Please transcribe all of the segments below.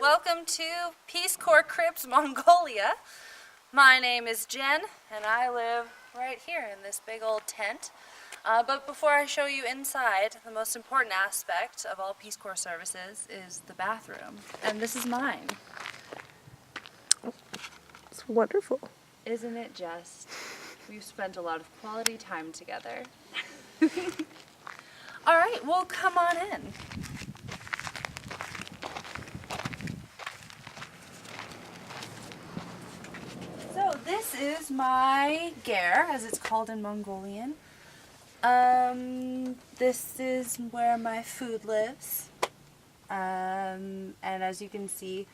welcome to Peace Corps Cribs, Mongolia. My name is Jen, and I live right here in this big old tent. But before I show you inside, the most important aspect of all Peace Corps services is the bathroom. And this is mine. It's wonderful. Isn't it just? We've spent a lot of quality time together. All right, well, come on in. So this is my ger, as it's called in Mongolian. This is where my food lives. And as you can see,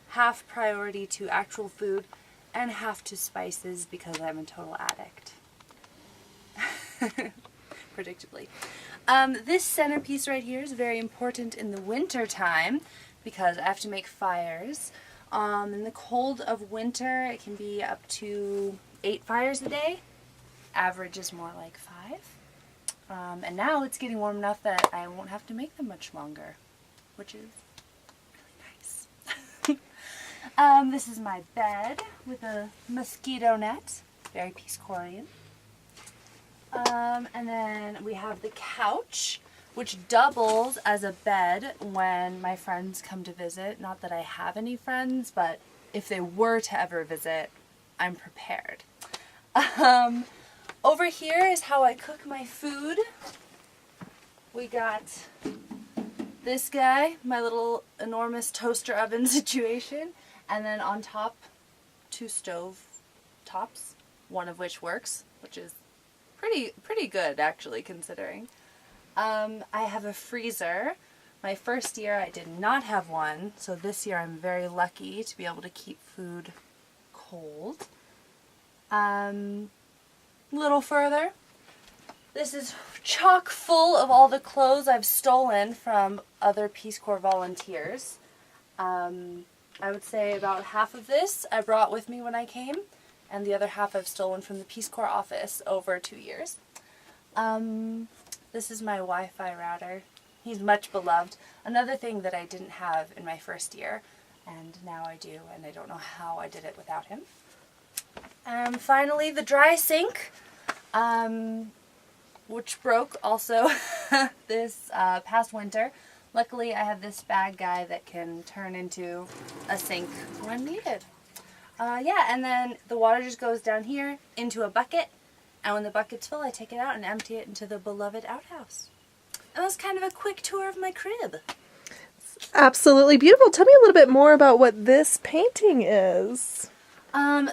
half priority to actual food and half to spices because I'm a total addict. Predictably. This centerpiece right here is very important in the winter time because I have to make fires. In the cold of winter, it can be up to 8 fires a day. Average is more like 5. And now it's getting warm enough that I won't have to make them much longer, which is really nice. This is my bed with a mosquito net, very Peace Corpsian. And then we have the couch, which doubles as a bed when my friends come to visit. Not that I have any friends, but if they were to ever visit, I'm prepared. Over here is how I cook my food. We got this guy, my little enormous toaster oven situation, and then on top, 2 stove tops, one of which works, which is pretty good actually considering. I have a freezer. My first year I did not have one, so this year I'm very lucky to be able to keep food cold. A little further, this is chock full of all the clothes I've stolen from other Peace Corps volunteers. I would say about half of this I brought with me when I came, and the other half I've stolen from the Peace Corps office over 2 years. This is my Wi-Fi router. He's much beloved. Another thing that I didn't have in my first year, and now I do, and I don't know how I did it without him. Finally, the dry sink, which broke also this past winter. Luckily, I have this bag guy that can turn into a sink when needed. Yeah, and then the water just goes down here into a bucket, and when the bucket's full, I take it out and empty it into the beloved outhouse. And that's kind of a quick tour of my crib. Absolutely beautiful. Tell me a little bit more about what this painting is.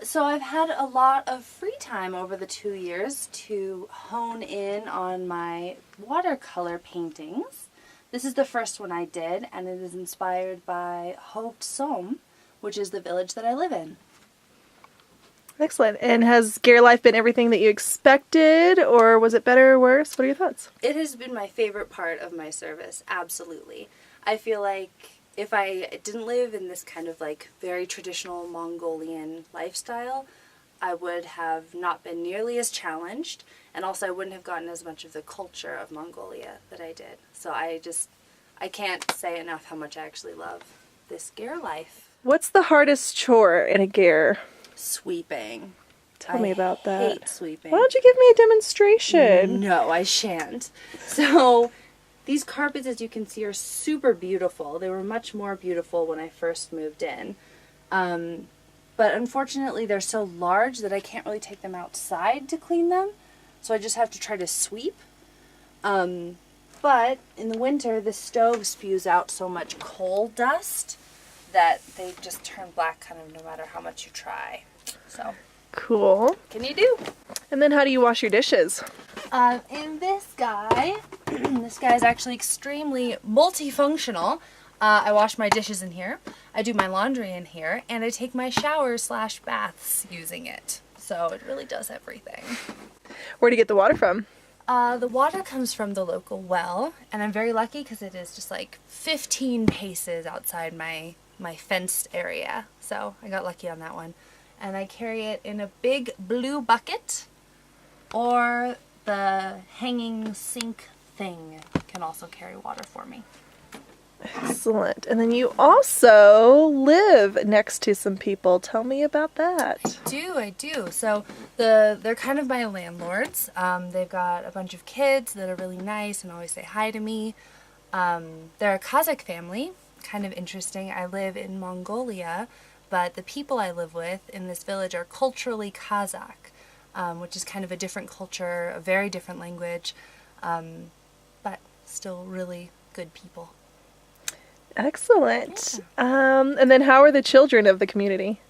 So I've had a lot of free time over the 2 years to hone in on my watercolor paintings. This is the first one I did, and it is inspired by Hovd Som, which is the village that I live in. Excellent. And has ger life been everything that you expected, or was it better or worse? What are your thoughts? It has been my favorite part of my service, absolutely. I feel like if I didn't live in this kind of like very traditional Mongolian lifestyle, I would have not been nearly as challenged, and also I wouldn't have gotten as much of the culture of Mongolia that I did. So I can't say enough how much I actually love this ger life. What's the hardest chore in a ger? Sweeping. Tell me about that. I hate sweeping. Why don't you give me a demonstration? No, I shan't. So these carpets, as you can see, are super beautiful. They were much more beautiful when I first moved in. But unfortunately, they're so large that I can't really take them outside to clean them. So I just have to try to sweep. But in the winter, the stove spews out so much coal dust that they just turn black kind of no matter how much you try. So Cool. what can you do? And then how do you wash your dishes? In this guy, this guy is actually extremely multifunctional. I wash my dishes in here, I do my laundry in here, and I take my showers/baths using it. So it really does everything. Where do you get the water from? The water comes from the local well, and I'm very lucky because it is just like 15 paces outside my fenced area. So I got lucky on that one. And I carry it in a big blue bucket, or the hanging sink thing can also carry water for me. Excellent. And then you also live next to some people. Tell me about that. I do. So they're kind of my landlords. They've got a bunch of kids that are really nice and always say hi to me. They're a Kazakh family, kind of interesting. I live in Mongolia, but the people I live with in this village are culturally Kazakh, which is kind of a different culture, a very different language, but still really good people. Excellent. And then how are the children of the community?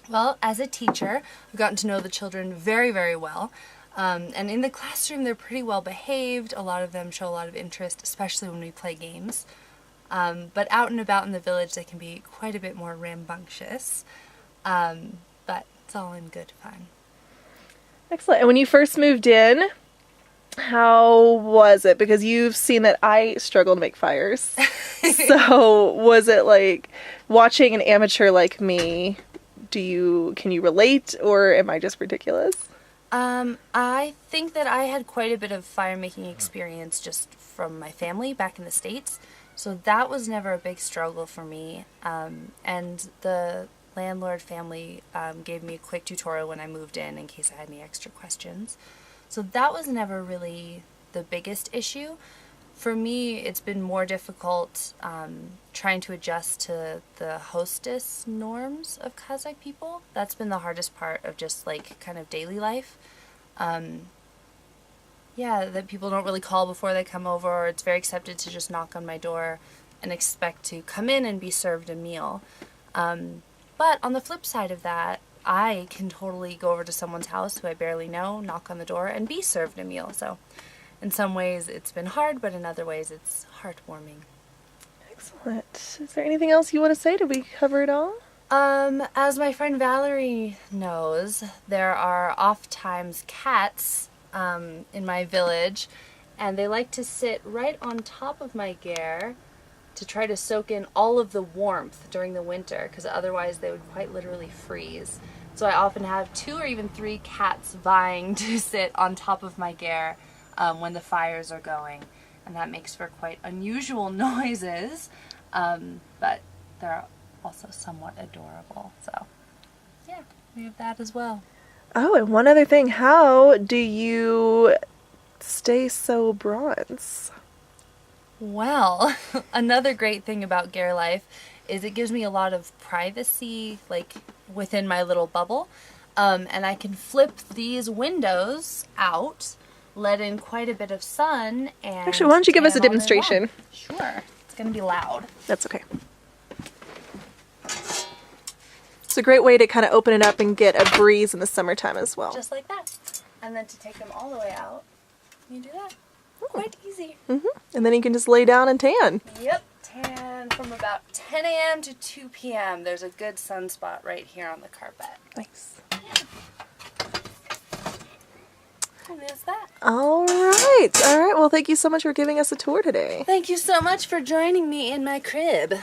Well, as a teacher, I've gotten to know the children very, very well. And in the classroom, they're pretty well behaved. A lot of them show a lot of interest, especially when we play games. But out and about in the village, they can be quite a bit more rambunctious. But it's all in good fun. Excellent. And when you first moved in, how was it? Because you've seen that I struggle to make fires. So was it like watching an amateur like me? Can you relate, or am I just ridiculous? I think that I had quite a bit of fire making experience just from my family back in the States. So that was never a big struggle for me. And the landlord family gave me a quick tutorial when I moved in case I had any extra questions. So that was never really the biggest issue. For me, it's been more difficult trying to adjust to the hostess norms of Kazakh people. That's been the hardest part of just like kind of daily life. That people don't really call before they come over, or it's very accepted to just knock on my door and expect to come in and be served a meal. But on the flip side of that, I can totally go over to someone's house who I barely know, knock on the door, and be served a meal. So in some ways it's been hard, but in other ways it's heartwarming. Excellent. Is there anything else you want to say? Did we cover it all? As my friend Valerie knows, there are oftentimes cats in my village, and they like to sit right on top of my ger to try to soak in all of the warmth during the winter, because otherwise they would quite literally freeze. So I often have 2 or even 3 cats vying to sit on top of my ger when the fires are going, and that makes for quite unusual noises, but they're also somewhat adorable. So yeah, we have that as well. Oh, and one other thing. How do you stay so bronze? Well, another great thing about ger life is it gives me a lot of privacy, like within my little bubble, and I can flip these windows out, let in quite a bit of sun, and actually, why don't you give us a demonstration? Sure. It's going to be loud. That's okay. It's a great way to kind of open it up and get a breeze in the summertime as well. Just like that. And then to take them all the way out, you do that. Quite easy. And then you can just lay down and tan. Yep. Tan from about 10 a.m. to 2 p.m. There's a good sunspot right here on the carpet. Nice. And there's that. All right. Well, thank you so much for giving us a tour today. Thank you so much for joining me in my crib.